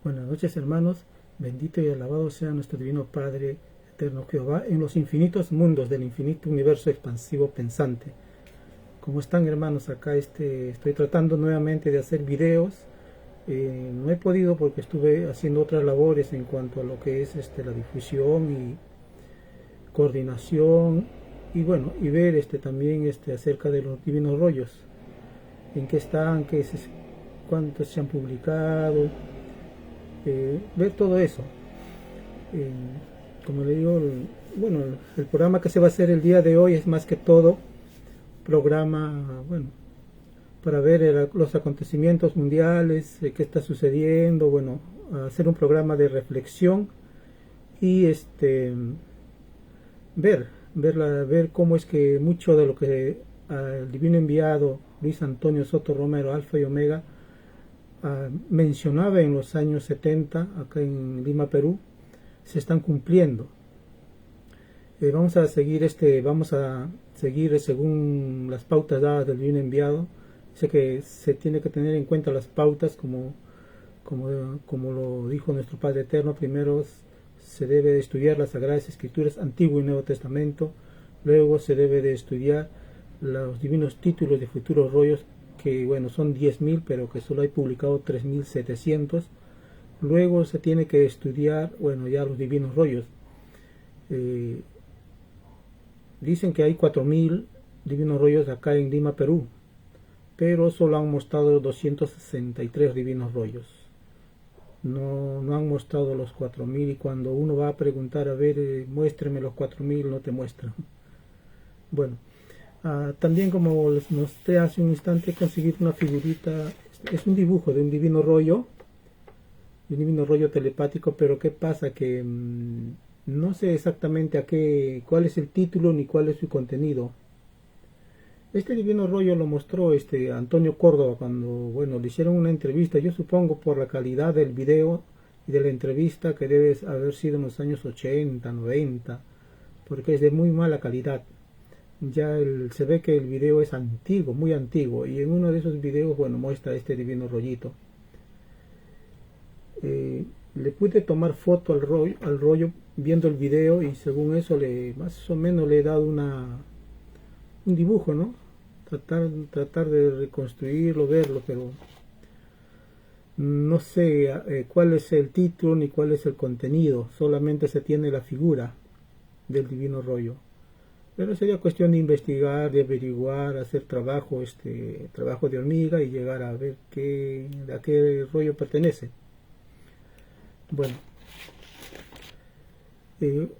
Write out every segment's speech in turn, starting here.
Buenas noches, hermanos. Bendito y alabado sea nuestro divino Padre, eterno Jehová, en los infinitos mundos del infinito universo expansivo pensante. ¿Cómo están, hermanos? Acá estoy tratando nuevamente de hacer videos. No he podido porque estuve haciendo otras labores en cuanto a lo que es la difusión y coordinación y bueno, y ver también acerca de los divinos rollos, en qué están, cuántos se han publicado, ver todo eso. Eh, Como le digo, bueno, el programa que se va a hacer el día de hoy es más que todo programa, bueno, para ver los acontecimientos mundiales, qué está sucediendo, bueno, hacer un programa de reflexión y ver cómo es que mucho de lo que el divino enviado Luis Antonio Soto Romero, Alfa y Omega, mencionaba en los años 70 acá en Lima, Perú, se están cumpliendo. Vamos a seguir según las pautas dadas del divino enviado. Sé que se tiene que tener en cuenta las pautas como lo dijo nuestro Padre Eterno. Primero se debe de estudiar las Sagradas Escrituras, Antiguo y Nuevo Testamento. Luego se debe de estudiar los divinos títulos de futuros rollos, que bueno, son 10.000, pero que solo hay publicado 3.700. Luego se tiene que estudiar, bueno, ya los divinos rollos. Dicen que hay 4.000 divinos rollos acá en Lima, Perú, pero solo han mostrado 263 divinos rollos. No han mostrado los 4.000, y cuando uno va a preguntar, a ver, muéstreme los 4.000, no te muestran. Bueno, también, como les mostré hace un instante, conseguir una figurita. Es un dibujo de un divino rollo telepático, pero ¿qué pasa? Que no sé exactamente cuál es el título ni cuál es su contenido. Este divino rollo lo mostró Antonio Córdoba cuando, bueno, le hicieron una entrevista. Yo supongo por la calidad del video y de la entrevista que debe haber sido en los años 80, 90, porque es de muy mala calidad. Se ve que el video es antiguo, muy antiguo, y en uno de esos videos, bueno, muestra este divino rollito. Le pude tomar foto al rollo viendo el video, y según eso más o menos le he dado un dibujo, ¿no? Tratar de reconstruirlo, verlo, pero no sé cuál es el título ni cuál es el contenido. Solamente se tiene la figura del divino rollo. Pero sería cuestión de investigar, de averiguar, hacer trabajo de hormiga y llegar a ver a qué rollo pertenece. Bueno,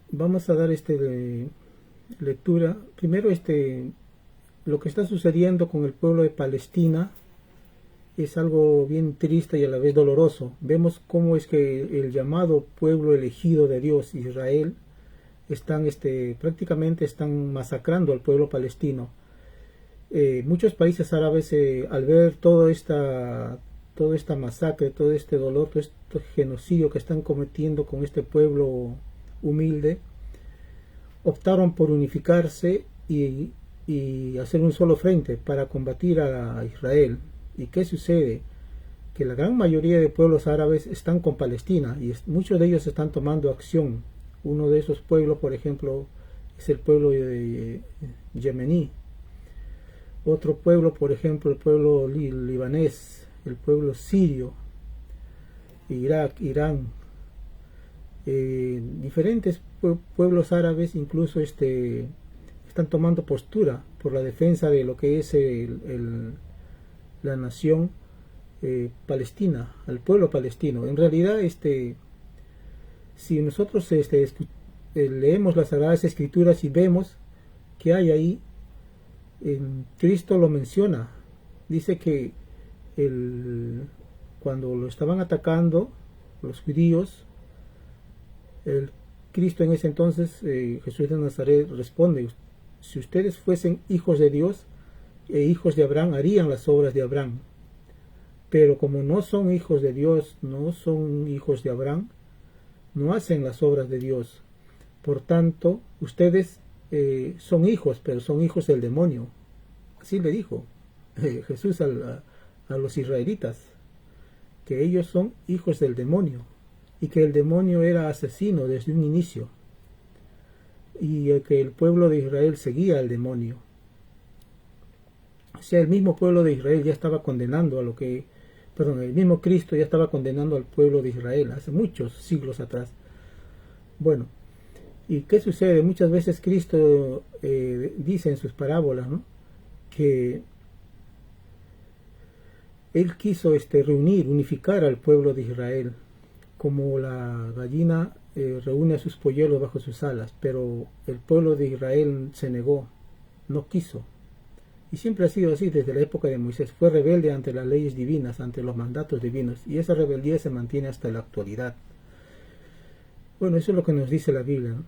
vamos a dar lectura. Primero, lo que está sucediendo con el pueblo de Palestina es algo bien triste y a la vez doloroso. Vemos cómo es que el llamado pueblo elegido de Dios, Israel, prácticamente están masacrando al pueblo palestino. Muchos países árabes, al ver toda esta masacre, todo este dolor, todo este genocidio que están cometiendo con este pueblo humilde, optaron por unificarse y hacer un solo frente para combatir a Israel. ¿Y qué sucede? Que la gran mayoría de pueblos árabes están con Palestina y muchos de ellos están tomando acción. Uno de esos pueblos, por ejemplo, es el pueblo yemení. Otro pueblo, por ejemplo, el pueblo libanés, el pueblo sirio, Irak, Irán, diferentes pueblos árabes incluso están tomando postura por la defensa de lo que es la nación palestina, al pueblo palestino. En realidad, si nosotros leemos las Sagradas Escrituras y vemos que hay ahí, Cristo lo menciona. Dice que cuando lo estaban atacando los judíos, el Cristo en ese entonces, Jesús de Nazaret, responde: si ustedes fuesen hijos de Dios e hijos de Abraham, harían las obras de Abraham. Pero como no son hijos de Dios, no son hijos de Abraham, no hacen las obras de Dios. Por tanto, ustedes son hijos, pero son hijos del demonio. Así le dijo Jesús a los israelitas. que ellos son hijos del demonio y que el demonio era asesino desde un inicio y que el pueblo de Israel seguía al demonio. O sea, el mismo pueblo de Israel ya estaba condenando el mismo Cristo ya estaba condenando al pueblo de Israel hace muchos siglos atrás. Bueno, ¿y qué sucede? Muchas veces Cristo dice en sus parábolas, ¿no?, que Él quiso unificar al pueblo de Israel, como la gallina reúne a sus polluelos bajo sus alas, pero el pueblo de Israel se negó, no quiso. Y siempre ha sido así desde la época de Moisés. Fue rebelde ante las leyes divinas, ante los mandatos divinos, y esa rebeldía se mantiene hasta la actualidad. Bueno, eso es lo que nos dice la Biblia, ¿no?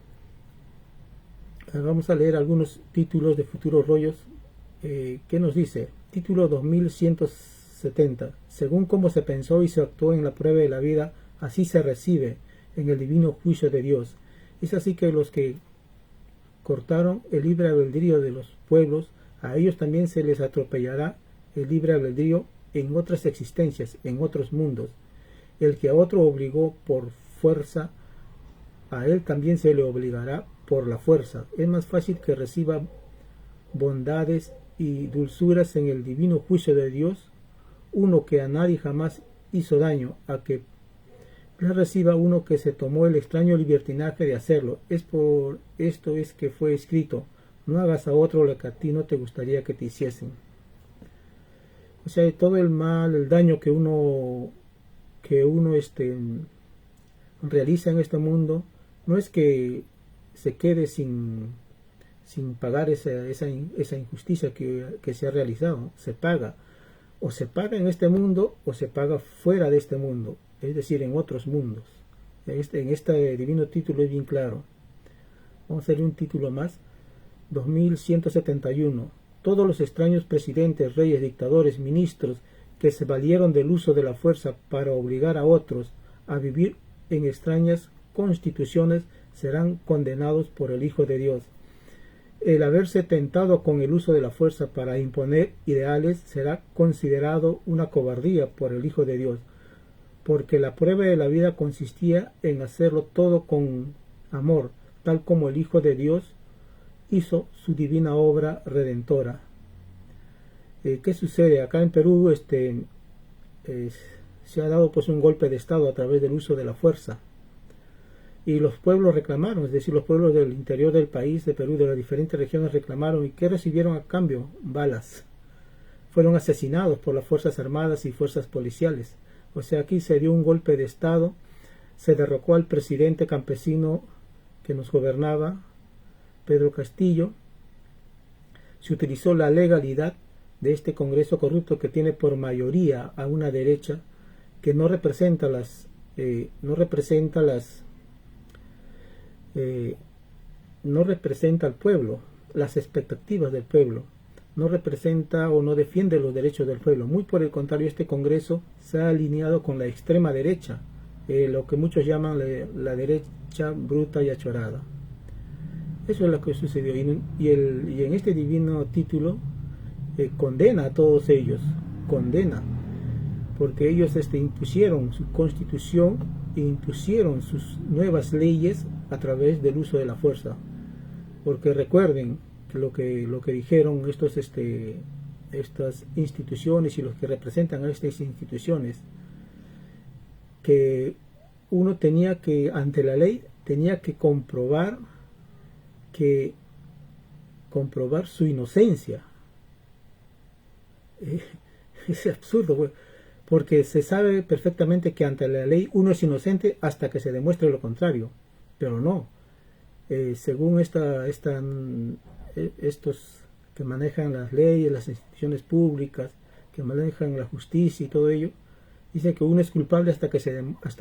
Vamos a leer algunos títulos de Futuros Rollos. ¿Qué nos dice? Título 2170. Según cómo se pensó y se actuó en la prueba de la vida, así se recibe en el divino juicio de Dios. Es así que los que cortaron el libre albedrío de los pueblos, a ellos también se les atropellará el libre albedrío en otras existencias, en otros mundos. El que a otro obligó por fuerza, a él también se le obligará por la fuerza. Es más fácil que reciba bondades y dulzuras en el divino juicio de Dios uno que a nadie jamás hizo daño, a que la reciba uno que se tomó el extraño libertinaje de hacerlo. Es por esto es que fue escrito: no hagas a otro lo que a ti no te gustaría que te hiciesen. O sea, todo el mal, el daño que uno realiza en este mundo, no es que se quede sin pagar esa injusticia que se ha realizado. Se paga. O se paga en este mundo o se paga fuera de este mundo, es decir, en otros mundos. En este divino título es bien claro. Vamos a leer un título más. 2171. Todos los extraños presidentes, reyes, dictadores, ministros que se valieron del uso de la fuerza para obligar a otros a vivir en extrañas constituciones serán condenados por el Hijo de Dios. El haberse tentado con el uso de la fuerza para imponer ideales será considerado una cobardía por el Hijo de Dios, porque la prueba de la vida consistía en hacerlo todo con amor, tal como el Hijo de Dios hizo su divina obra redentora. ¿Qué sucede? Acá en Perú se ha dado pues un golpe de estado a través del uso de la fuerza. Y los pueblos reclamaron, es decir, los pueblos del interior del país, de Perú, de las diferentes regiones reclamaron. ¿Y qué recibieron a cambio? Balas. Fueron asesinados por las Fuerzas Armadas y fuerzas policiales. O sea, aquí se dio un golpe de estado, se derrocó al presidente campesino que nos gobernaba, Pedro Castillo. Se utilizó la legalidad de este Congreso corrupto que tiene por mayoría a una derecha que no representa al pueblo, las expectativas del pueblo, no representa o no defiende los derechos del pueblo. Muy por el contrario, este Congreso se ha alineado con la extrema derecha, lo que muchos llaman la derecha bruta y achorada. Eso es lo que sucedió, y en este divino título condena a todos ellos, condena, porque ellos impusieron su constitución e impusieron sus nuevas leyes a través del uso de la fuerza. Porque recuerden que lo que dijeron estas instituciones y los que representan a estas instituciones, que uno tenía que, ante la ley, tenía que comprobar su inocencia. Es absurdo, porque se sabe perfectamente que ante la ley uno es inocente hasta que se demuestre lo contrario, pero no. Según estos que manejan las leyes, las instituciones públicas, que manejan la justicia y todo ello, dicen que uno es culpable hasta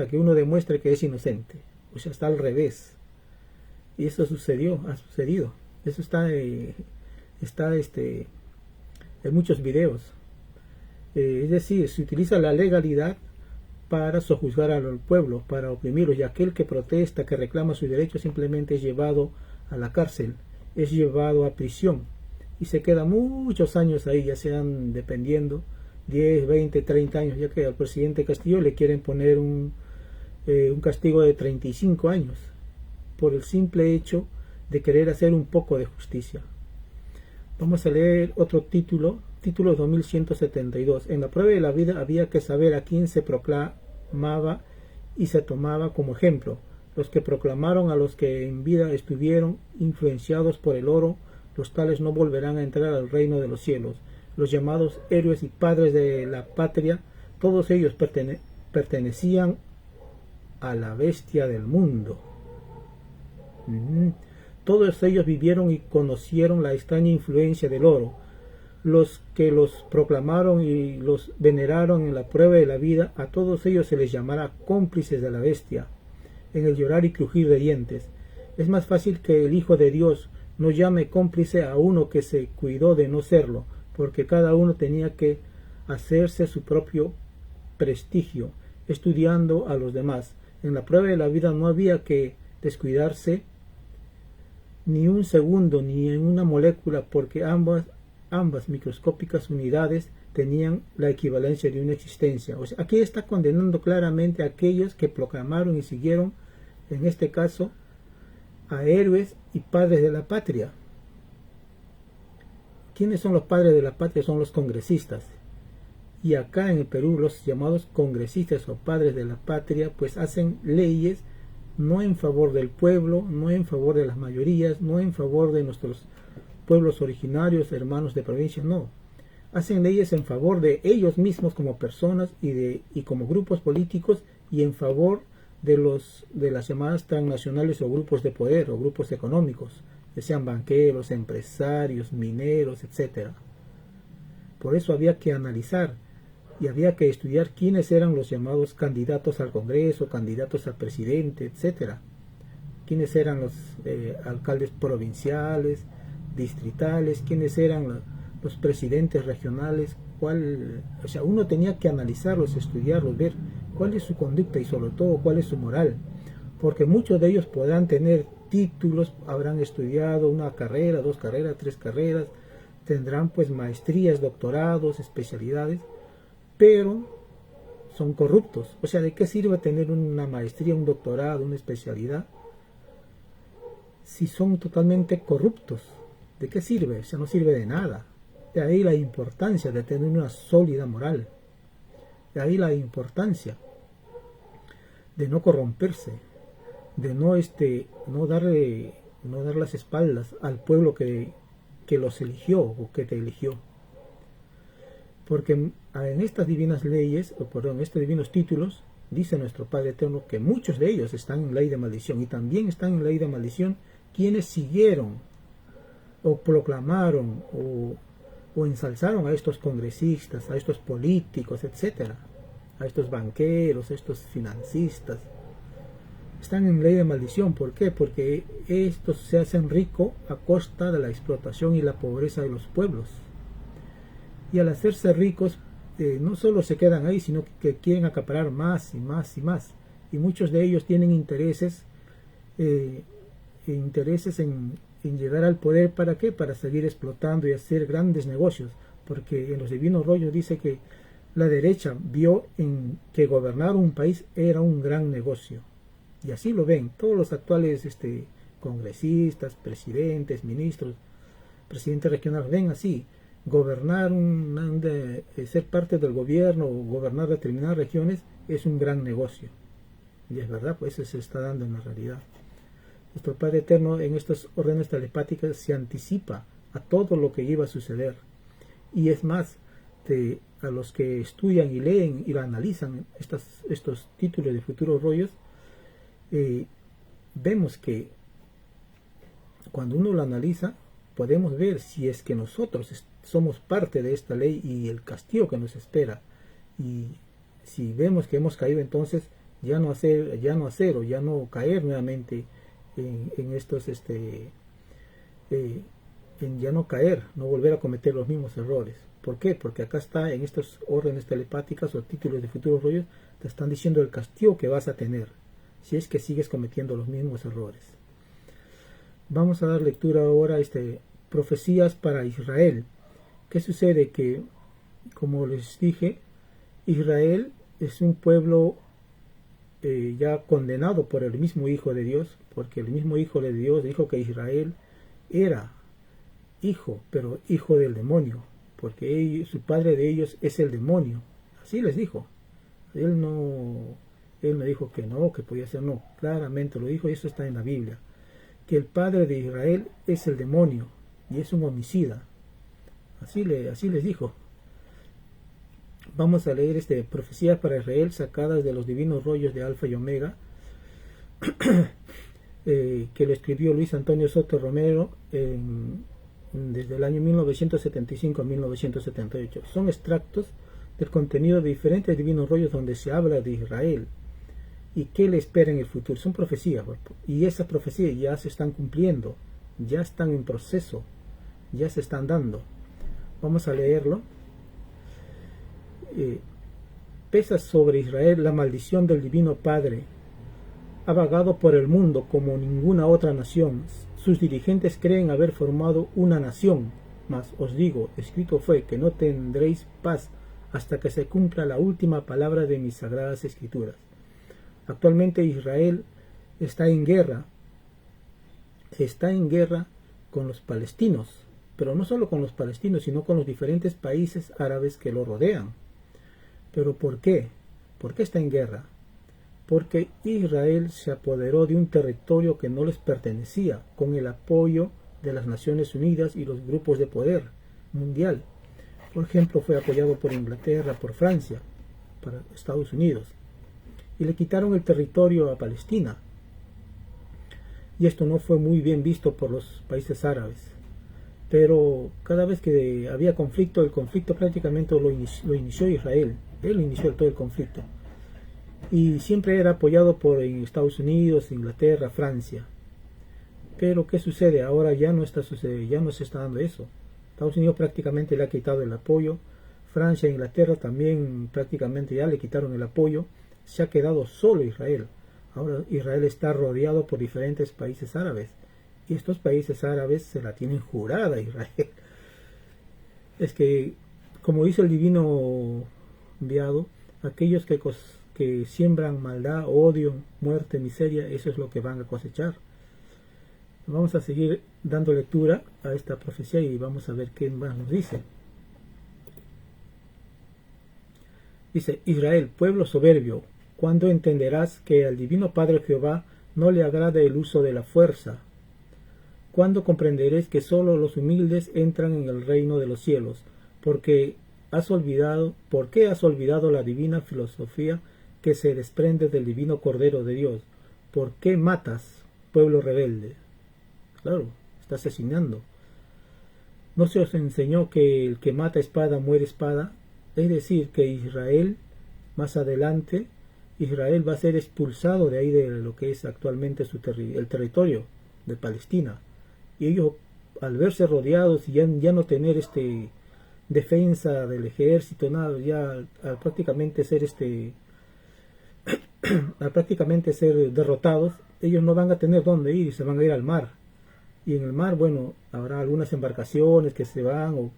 que uno demuestre que es inocente. O sea, está al revés. Y eso ha sucedido. Eso está en muchos videos. Es decir, se utiliza la legalidad para sojuzgar al pueblo, para oprimirlos, y aquel que protesta, que reclama sus derechos, simplemente es llevado a la cárcel, es llevado a prisión, y se queda muchos años ahí, ya sean dependiendo 10, 20, 30 años, ya que al presidente Castillo le quieren poner un castigo de 35 años por el simple hecho de querer hacer un poco de justicia. Vamos a leer otro título 2172. En la prueba de la vida había que saber a quién se proclamaba y se tomaba como ejemplo. Los que proclamaron a los que en vida estuvieron influenciados por el oro, los tales no volverán a entrar al reino de los cielos. Los llamados héroes y padres de la patria, todos ellos pertenecían a la bestia del mundo. Todos ellos vivieron y conocieron la extraña influencia del oro. Los que los proclamaron y los veneraron en la prueba de la vida, a todos ellos se les llamará cómplices de la bestia, en el llorar y crujir de dientes. Es más fácil que el Hijo de Dios no llame cómplice a uno que se cuidó de no serlo, porque cada uno tenía que hacerse su propio prestigio, estudiando a los demás. En la prueba de la vida no había que descuidarse ni un segundo ni en una molécula, porque ambas microscópicas unidades tenían la equivalencia de una existencia. O sea, aquí está condenando claramente a aquellos que proclamaron y siguieron, en este caso, a héroes y padres de la patria. ¿Quiénes son los padres de la patria? Son los congresistas. Y acá en el Perú los llamados congresistas o padres de la patria pues hacen leyes no en favor del pueblo, no en favor de las mayorías, no en favor de nuestros pueblos originarios, hermanos de provincia, no. Hacen leyes en favor de ellos mismos como personas y como grupos políticos, y en favor de las llamadas transnacionales o grupos de poder o grupos económicos, que sean banqueros, empresarios, mineros, etc. Por eso había que analizar y había que estudiar quiénes eran los llamados candidatos al Congreso, candidatos al presidente, etc. Quiénes eran los alcaldes provinciales, distritales, quiénes eran los presidentes regionales, o sea, uno tenía que analizarlos, estudiarlos, ver cuál es su conducta y sobre todo cuál es su moral, porque muchos de ellos podrán tener títulos, habrán estudiado una carrera, 2 carreras, 3 carreras, tendrán pues maestrías, doctorados, especialidades, pero son corruptos. O sea, ¿de qué sirve tener una maestría, un doctorado, una especialidad si son totalmente corruptos? ¿De qué sirve? O sea, no sirve de nada. De ahí la importancia de tener una sólida moral. De ahí la importancia de no corromperse, de no dar las espaldas al pueblo que los eligió o que te eligió. Porque en estas divinas leyes, en estos divinos títulos, dice nuestro Padre Eterno que muchos de ellos están en ley de maldición, y también están en ley de maldición quienes siguieron o proclamaron o ensalzaron a estos congresistas, a estos políticos, etcétera, a estos banqueros, a estos financistas. Están en ley de maldición. ¿Por qué? Porque estos se hacen ricos a costa de la explotación y la pobreza de los pueblos. Y al hacerse ricos, no solo se quedan ahí, sino que quieren acaparar más y más y más. Y muchos de ellos tienen intereses en llegar al poder. ¿Para qué? Para seguir explotando y hacer grandes negocios. Porque en los divinos rollos dice que la derecha vio en que gobernar un país era un gran negocio. Y así lo ven todos los actuales congresistas, presidentes, ministros, presidentes regionales, ven así. Gobernar, ser parte del gobierno o gobernar determinadas regiones es un gran negocio. Y es verdad, pues eso se está dando en la realidad. Nuestro Padre Eterno en estas órdenes telepáticas se anticipa a todo lo que iba a suceder. Y es más, a los que estudian y leen y analizan estos títulos de futuros rollos, vemos que cuando uno lo analiza, podemos ver si es que nosotros somos parte de esta ley y el castigo que nos espera. Y si vemos que hemos caído, entonces ya no caer nuevamente en estos ya no caer, no volver a cometer los mismos errores. ¿Por qué? Porque acá está, en estas órdenes telepáticas o títulos de futuros rollos, te están diciendo el castigo que vas a tener si es que sigues cometiendo los mismos errores. Vamos a dar lectura ahora a profecías para Israel. ¿Qué sucede? Que como les dije, Israel es un pueblo ya condenado por el mismo Hijo de Dios, porque el mismo Hijo de Dios dijo que Israel era hijo, pero hijo del demonio, porque su padre de ellos es el demonio. Así les dijo. Él no dijo que no, que podía ser, no, claramente lo dijo, y eso está en la Biblia, que el padre de Israel es el demonio y es un homicida. Así les dijo. Vamos a leer profecías para Israel sacadas de los divinos rollos de Alfa y Omega, que lo escribió Luis Antonio Soto Romero desde el año 1975 a 1978. Son extractos del contenido de diferentes divinos rollos donde se habla de Israel y qué le espera en el futuro. Son profecías, y esas profecías ya se están cumpliendo, ya están en proceso, ya se están dando. Vamos a leerlo. Pesa sobre Israel la maldición del Divino Padre. Ha vagado por el mundo como ninguna otra nación. Sus dirigentes creen haber formado una nación, mas os digo, escrito fue que no tendréis paz hasta que se cumpla la última palabra de mis sagradas escrituras. Actualmente Israel está en guerra con los palestinos, pero no solo con los palestinos, sino con los diferentes países árabes que lo rodean. ¿Pero por qué? ¿Por qué está en guerra? Porque Israel se apoderó de un territorio que no les pertenecía, con el apoyo de las Naciones Unidas y los grupos de poder mundial. Por ejemplo, fue apoyado por Inglaterra, por Francia, por Estados Unidos, y le quitaron el territorio a Palestina. Y esto no fue muy bien visto por los países árabes. Pero cada vez que había conflicto, el conflicto prácticamente lo inició Israel. Él inició todo el conflicto. Y siempre era apoyado por Estados Unidos, Inglaterra, Francia. Pero ¿qué sucede? Ahora ya no está sucediendo, ya no se está dando eso. Estados Unidos prácticamente le ha quitado el apoyo. Francia e Inglaterra también prácticamente ya le quitaron el apoyo. Se ha quedado solo Israel. Ahora Israel está rodeado por diferentes países árabes. Y estos países árabes se la tienen jurada a Israel. Es que, como dice el divino enviado, aquellos que siembran maldad, odio, muerte, miseria, eso es lo que van a cosechar. Vamos a seguir dando lectura a esta profecía y vamos a ver qué más nos dice. Dice: Israel, pueblo soberbio, ¿cuándo entenderás que al divino Padre Jehová no le agrada el uso de la fuerza? ¿Cuándo comprenderéis que sólo los humildes entran en el reino de los cielos? ¿Por qué has olvidado la divina filosofía que se desprende del divino Cordero de Dios? ¿Por qué matas, pueblo rebelde? Claro, está asesinando. ¿No se os enseñó que el que mata espada muere espada? Es decir, que Israel, más adelante, Israel va a ser expulsado de ahí, de lo que es actualmente el territorio de Palestina. Y ellos, al verse rodeados y ya no tener defensa del ejército, nada, ya al prácticamente ser derrotados, ellos no van a tener dónde ir y se van a ir al mar. Y en el mar, bueno, habrá algunas embarcaciones que se van,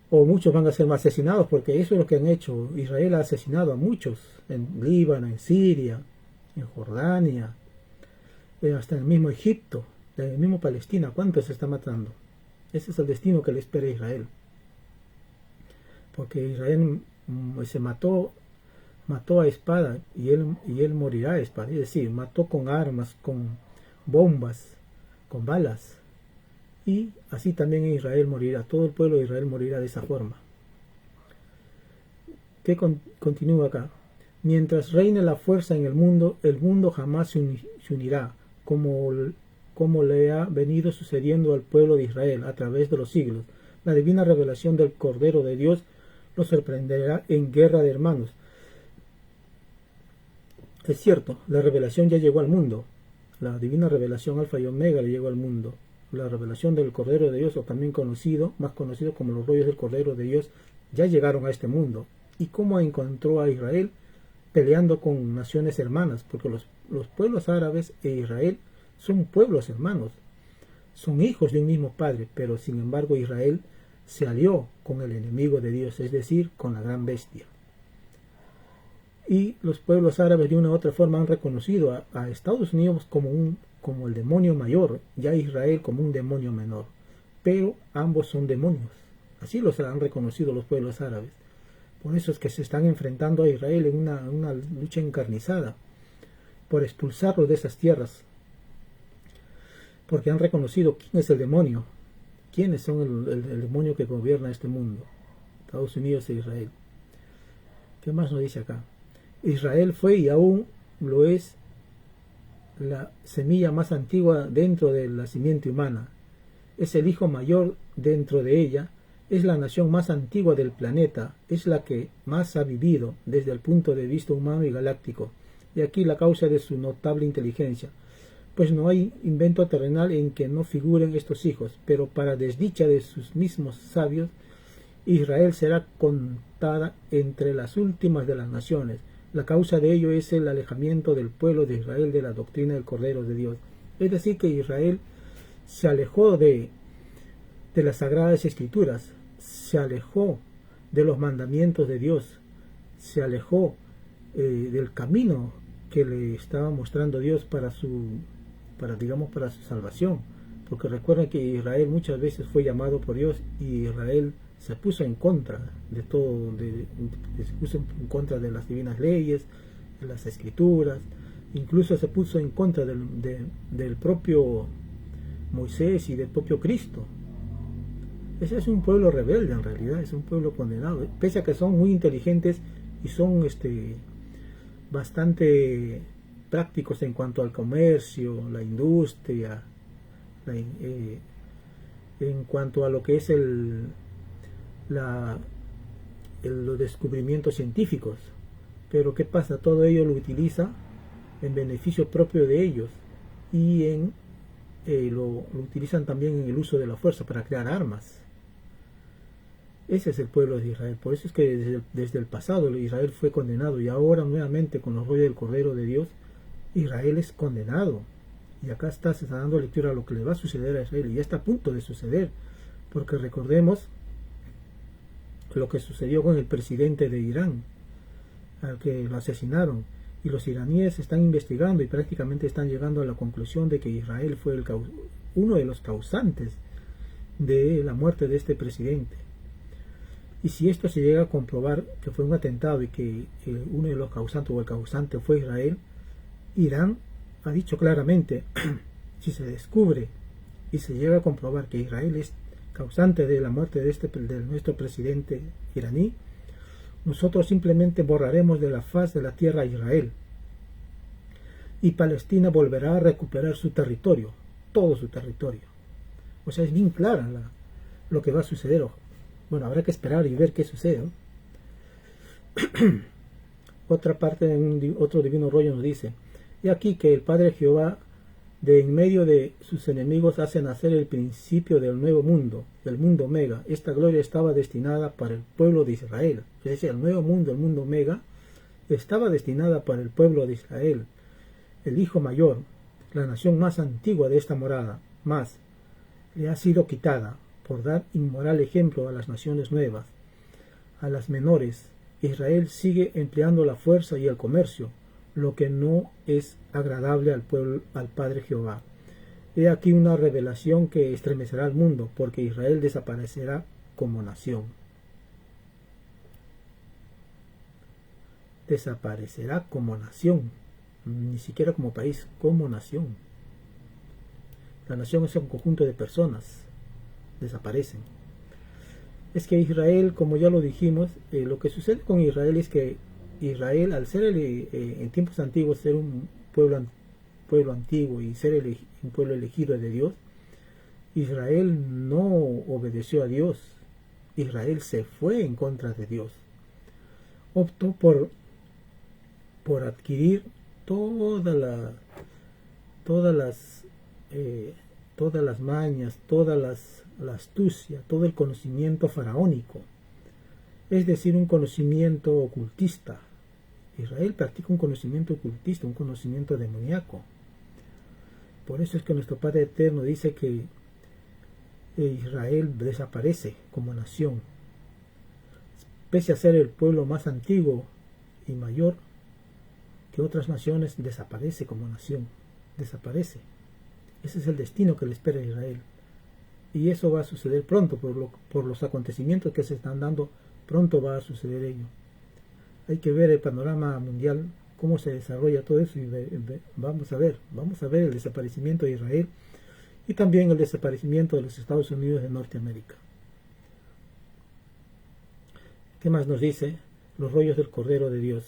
o muchos van a ser asesinados, porque eso es lo que han hecho. Israel ha asesinado a muchos en Líbano, en Siria, en Jordania, hasta en el mismo Egipto, en el mismo Palestina. ¿Cuántos se está matando? Ese es el destino que le espera a Israel, porque Israel se mató a espada, y él morirá a espada. Es decir, mató con armas, con bombas, con balas. Y así también Israel morirá, todo el pueblo de Israel morirá de esa forma. ¿Qué continúa acá? Mientras reine la fuerza en el mundo jamás se unirá, como le ha venido sucediendo al pueblo de Israel a través de los siglos. La divina revelación del Cordero de Dios lo sorprenderá en guerra de hermanos. Es cierto, la revelación ya llegó al mundo. La divina revelación Alfa y Omega le llegó al mundo. La revelación del Cordero de Dios, o también más conocido como los rollos del Cordero de Dios, ya llegaron a este mundo. ¿Y cómo encontró a Israel? Peleando con naciones hermanas, porque los pueblos árabes e Israel son pueblos hermanos, son hijos de un mismo padre, pero sin embargo Israel se alió con el enemigo de Dios, es decir, con la gran bestia. Y los pueblos árabes de una u otra forma han reconocido a Estados Unidos como el demonio mayor, y a Israel como un demonio menor. Pero ambos son demonios. Así los han reconocido los pueblos árabes. Por eso es que se están enfrentando a Israel en una lucha encarnizada por expulsarlo de esas tierras. Porque han reconocido quién es el demonio, quiénes son el demonio que gobierna este mundo, Estados Unidos e Israel. ¿Qué más nos dice acá? Israel fue y aún lo es la semilla más antigua dentro de la simiente humana. Es el hijo mayor dentro de ella, es la nación más antigua del planeta, es la que más ha vivido desde el punto de vista humano y galáctico. Y aquí la causa de su notable inteligencia, pues no hay invento terrenal en que no figuren estos hijos, pero para desdicha de sus mismos sabios, Israel será contada entre las últimas de las naciones. La causa de ello es el alejamiento del pueblo de Israel de la doctrina del Cordero de Dios. Es decir, que Israel se alejó de las Sagradas Escrituras, se alejó de los mandamientos de Dios, se alejó del camino que le estaba mostrando Dios para su salvación. Porque recuerden que Israel muchas veces fue llamado por Dios y Israel se puso en contra de todo, se puso en contra de las divinas leyes, de las escrituras, incluso se puso en contra del propio Moisés y del propio Cristo. Ese es un pueblo rebelde, en realidad, es un pueblo condenado, pese a que son muy inteligentes y son bastante prácticos en cuanto al comercio, la industria, en cuanto a lo que es los descubrimientos científicos. Pero ¿qué pasa? Todo ello lo utiliza en beneficio propio de ellos y lo utilizan también en el uso de la fuerza para crear armas. Ese es el pueblo de Israel. Por eso es que desde el pasado Israel fue condenado, y ahora nuevamente con los rollos del Cordero de Dios, Israel es condenado. Y acá se está dando lectura a lo que le va a suceder a Israel, y ya está a punto de suceder, porque recordemos lo que sucedió con el presidente de Irán, al que lo asesinaron, y los iraníes están investigando y prácticamente están llegando a la conclusión de que Israel fue uno de los causantes de la muerte de este presidente. Y si esto se llega a comprobar que fue un atentado y que uno de los causantes o el causante fue Israel, Irán ha dicho claramente, si se descubre y se llega a comprobar que Israel es causante de la muerte de nuestro presidente iraní, nosotros simplemente borraremos de la faz de la tierra a Israel, y Palestina volverá a recuperar su territorio, todo su territorio. O sea, es bien clara lo que va a suceder. Bueno, habrá que esperar y ver qué sucede, ¿no? Otra parte, otro divino rollo nos dice: y aquí que el Padre Jehová de en medio de sus enemigos hace nacer el principio del nuevo mundo, el mundo Omega. Esta gloria estaba destinada para el pueblo de Israel. Es decir, el nuevo mundo, el mundo Omega, estaba destinada para el pueblo de Israel, el hijo mayor, la nación más antigua de esta morada, mas le ha sido quitada por dar inmoral ejemplo a las naciones nuevas, a las menores. Israel sigue empleando la fuerza y el comercio, lo que no es agradable al pueblo, al Padre Jehová. He aquí una revelación que estremecerá al mundo, porque Israel desaparecerá como nación. Desaparecerá como nación, ni siquiera como país, como nación. La nación es un conjunto de personas, desaparecen. Es que Israel, como ya lo dijimos, lo que sucede con Israel es que Israel, al ser en tiempos antiguos ser un pueblo antiguo y ser un pueblo elegido de Dios, Israel no obedeció a Dios. Israel se fue en contra de Dios. Optó por adquirir todas las mañas, toda la astucia, todo el conocimiento faraónico, es decir, un conocimiento ocultista. Israel practica un conocimiento ocultista, un conocimiento demoníaco. Por eso es que nuestro Padre Eterno dice que Israel desaparece como nación. Pese a ser el pueblo más antiguo y mayor que otras naciones, desaparece como nación. Desaparece. Ese es el destino que le espera a Israel. Y eso va a suceder pronto, por los acontecimientos que se están dando, pronto va a suceder ello. Hay que ver el panorama mundial, cómo se desarrolla todo eso, y vamos a ver el desaparecimiento de Israel y también el desaparecimiento de los Estados Unidos de Norteamérica. ¿Qué más nos dice? Los rollos del Cordero de Dios.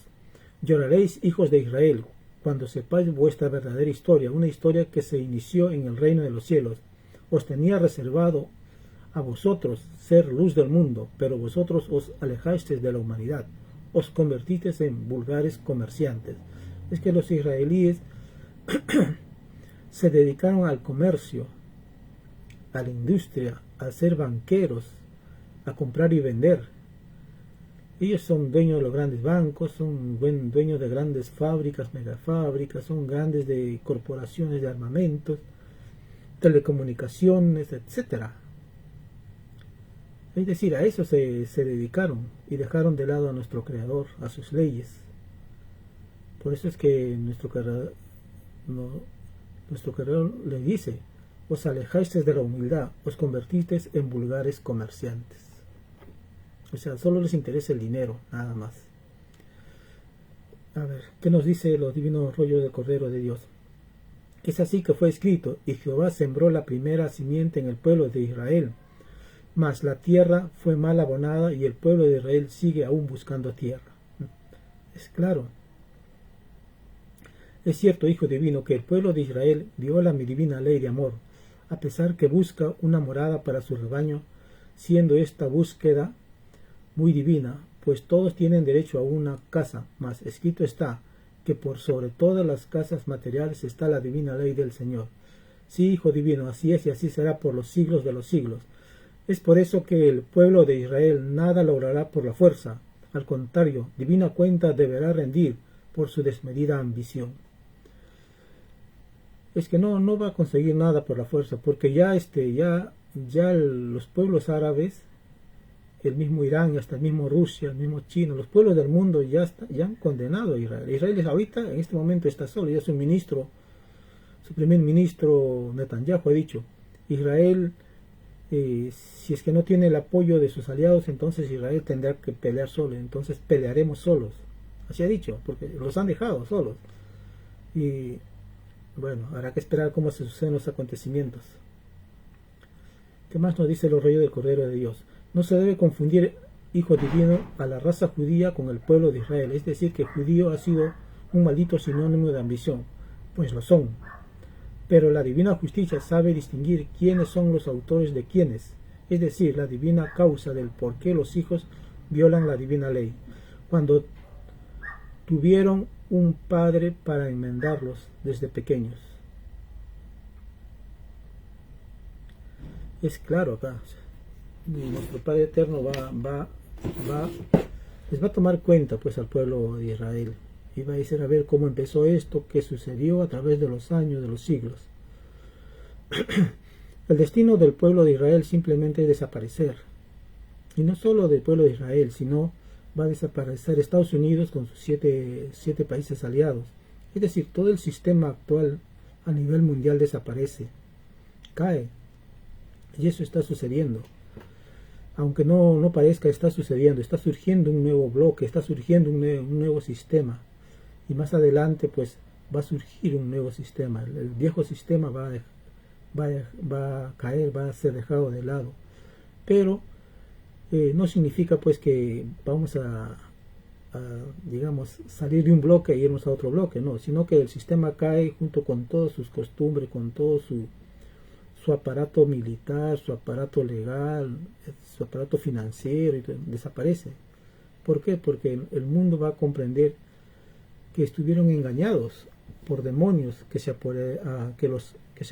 Lloraréis, hijos de Israel, cuando sepáis vuestra verdadera historia, una historia que se inició en el reino de los cielos. Os tenía reservado a vosotros ser luz del mundo, pero vosotros os alejasteis de la humanidad, os convertisteis en vulgares comerciantes. Es que los israelíes se dedicaron al comercio, a la industria, a ser banqueros, a comprar y vender. Ellos son dueños de los grandes bancos, son dueños de grandes fábricas, megafábricas, son grandes de corporaciones de armamentos, telecomunicaciones, etc. Es decir, a eso se dedicaron y dejaron de lado a nuestro Creador, a sus leyes. Por eso es que nuestro Creador le dice: os alejasteis de la humildad, os convertisteis en vulgares comerciantes. O sea, solo les interesa el dinero, nada más. A ver, ¿qué nos dice los divinos rollos del Cordero de Dios? Es así que fue escrito: y Jehová sembró la primera simiente en el pueblo de Israel, mas la tierra fue mal abonada y el pueblo de Israel sigue aún buscando tierra. Es claro. Es cierto, Hijo Divino, que el pueblo de Israel viola mi divina ley de amor, a pesar que busca una morada para su rebaño, siendo esta búsqueda muy divina, pues todos tienen derecho a una casa, mas escrito está que por sobre todas las casas materiales está la divina ley del Señor. Sí, Hijo Divino, así es y así será por los siglos de los siglos. Es por eso que el pueblo de Israel nada logrará por la fuerza, al contrario, divina cuenta deberá rendir por su desmedida ambición. Es que no va a conseguir nada por la fuerza, porque ya los pueblos árabes, el mismo Irán, hasta el mismo Rusia, el mismo China, los pueblos del mundo ya han condenado a Israel. Israel ahorita, en este momento, está solo. Ya su primer ministro Netanyahu ha dicho: Israel, si es que no tiene el apoyo de sus aliados, entonces Israel tendrá que pelear solo. Entonces pelearemos solos. Así ha dicho, porque los han dejado solos. Y bueno, habrá que esperar cómo se suceden los acontecimientos. ¿Qué más nos dice el rollo del Cordero de Dios? No se debe confundir, Hijo Divino, a la raza judía con el pueblo de Israel. Es decir, que judío ha sido un maldito sinónimo de ambición. Pues lo son. Pero la divina justicia sabe distinguir quiénes son los autores de quiénes. Es decir, la divina causa del por qué los hijos violan la divina ley. Cuando tuvieron un padre para enmendarlos desde pequeños. Es claro acá. Y nuestro Padre Eterno les va a tomar cuenta pues al pueblo de Israel y va a decir: a ver cómo empezó esto, qué sucedió a través de los años, de los siglos. El destino del pueblo de Israel simplemente es desaparecer, y no solo del pueblo de Israel, sino va a desaparecer Estados Unidos con sus siete países aliados. Es decir, todo el sistema actual a nivel mundial desaparece, cae, y eso está sucediendo. Aunque no parezca, está sucediendo, está surgiendo un nuevo bloque, está surgiendo un nuevo sistema, y más adelante pues va a surgir un nuevo sistema. El viejo sistema va a caer, va a ser dejado de lado, pero no significa pues que vamos a digamos salir de un bloque e irnos a otro bloque, no, sino que el sistema cae junto con todas sus costumbres, con todo su aparato militar, su aparato legal, su aparato financiero, y desaparece. ¿Por qué? Porque el mundo va a comprender que estuvieron engañados por demonios que se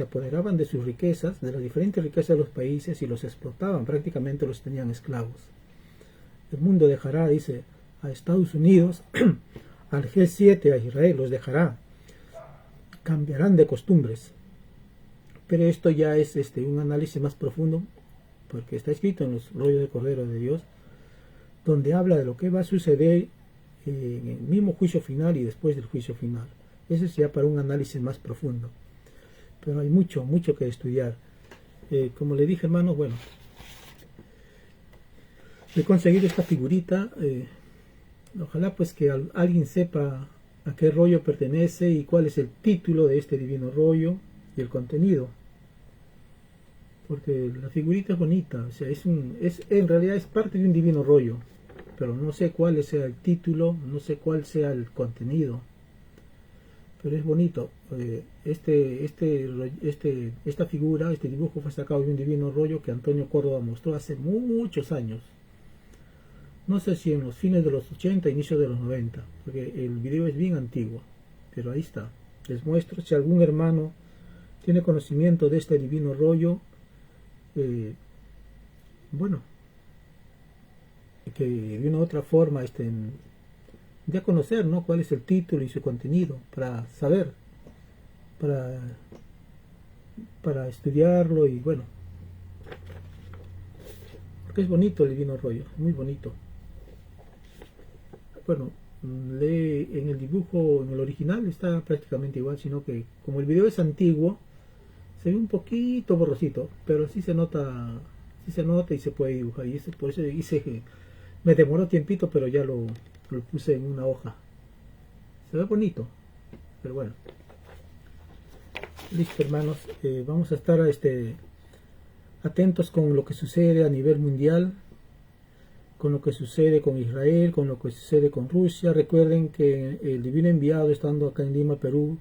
apoderaban de sus riquezas, de las diferentes riquezas de los países, y los explotaban, prácticamente los tenían esclavos. El mundo dejará, dice, a Estados Unidos, al G7, a Israel, los dejará, cambiarán de costumbres. Pero esto ya es un análisis más profundo porque está escrito en los rollos de Cordero de Dios, donde habla de lo que va a suceder en el mismo juicio final y después del juicio final. Eso sería para un análisis más profundo. Pero hay mucho que estudiar. Como le dije, hermano, bueno, he conseguido esta figurita. Ojalá pues que alguien sepa a qué rollo pertenece y cuál es el título de este divino rollo y el contenido. Porque la figurita es bonita, o sea, en realidad es parte de un divino rollo, pero no sé cuál sea el título, no sé cuál sea el contenido, pero es bonito. Esta figura, este dibujo fue sacado de un divino rollo que Antonio Córdoba mostró hace muchos años. No sé si en los fines de los 80, inicios de los 90, porque el video es bien antiguo, pero ahí está. Les muestro, si algún hermano tiene conocimiento de este divino rollo, bueno, que de una u otra forma ya conocer, ¿no?, cuál es el título y su contenido, para saber, para estudiarlo, y bueno, porque es bonito el divino rollo, muy bonito. Bueno, en el dibujo, en el original está prácticamente igual, sino que como el video es antiguo, se ve un poquito borrosito, pero sí se nota y se puede dibujar. Y por eso me demoró tiempito, pero ya lo puse en una hoja. Se ve bonito, pero bueno. Listo, hermanos, vamos a estar atentos con lo que sucede a nivel mundial, con lo que sucede con Israel, con lo que sucede con Rusia. Recuerden que el divino enviado, estando acá en Lima, Perú,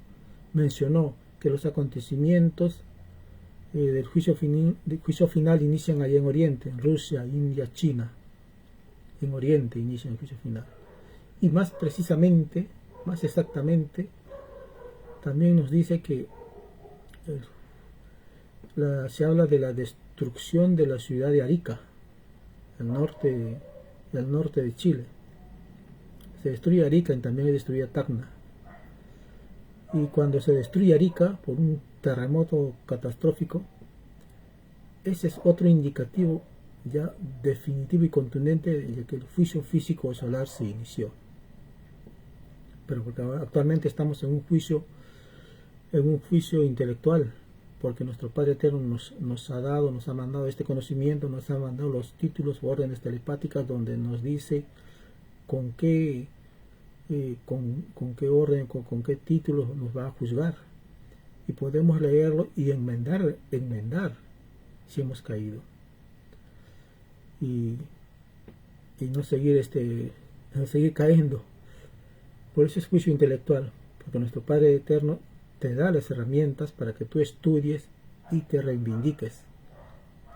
mencionó que los acontecimientos del juicio final inician allá en Oriente, en Rusia, India, China. En Oriente inician el juicio final. Y más precisamente, más exactamente, también nos dice que se habla de la destrucción de la ciudad de Arica, al norte de Chile. Se destruye Arica y también se destruye Tacna. Y cuando se destruye Arica por un terremoto catastrófico, ese es otro indicativo ya definitivo y contundente de que el juicio físico solar se inició. Pero porque actualmente estamos en un juicio intelectual, porque nuestro Padre Eterno nos ha mandado este conocimiento, nos ha mandado los títulos o órdenes telepáticas donde nos dice con qué orden, con qué títulos nos va a juzgar, y podemos leerlo y enmendar si hemos caído, y no seguir cayendo. Por eso es juicio intelectual, porque nuestro Padre Eterno te da las herramientas para que tú estudies y te reivindiques.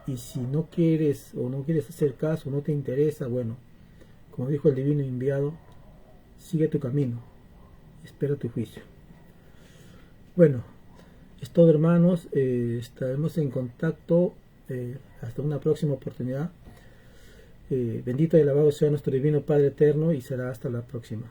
Y si no quieres hacer caso, no te interesa, bueno, como dijo el divino enviado, sigue tu camino, espera tu juicio. Bueno, es todo, hermanos. Estaremos en contacto hasta una próxima oportunidad. Bendito y alabado sea nuestro divino Padre Eterno, y será hasta la próxima.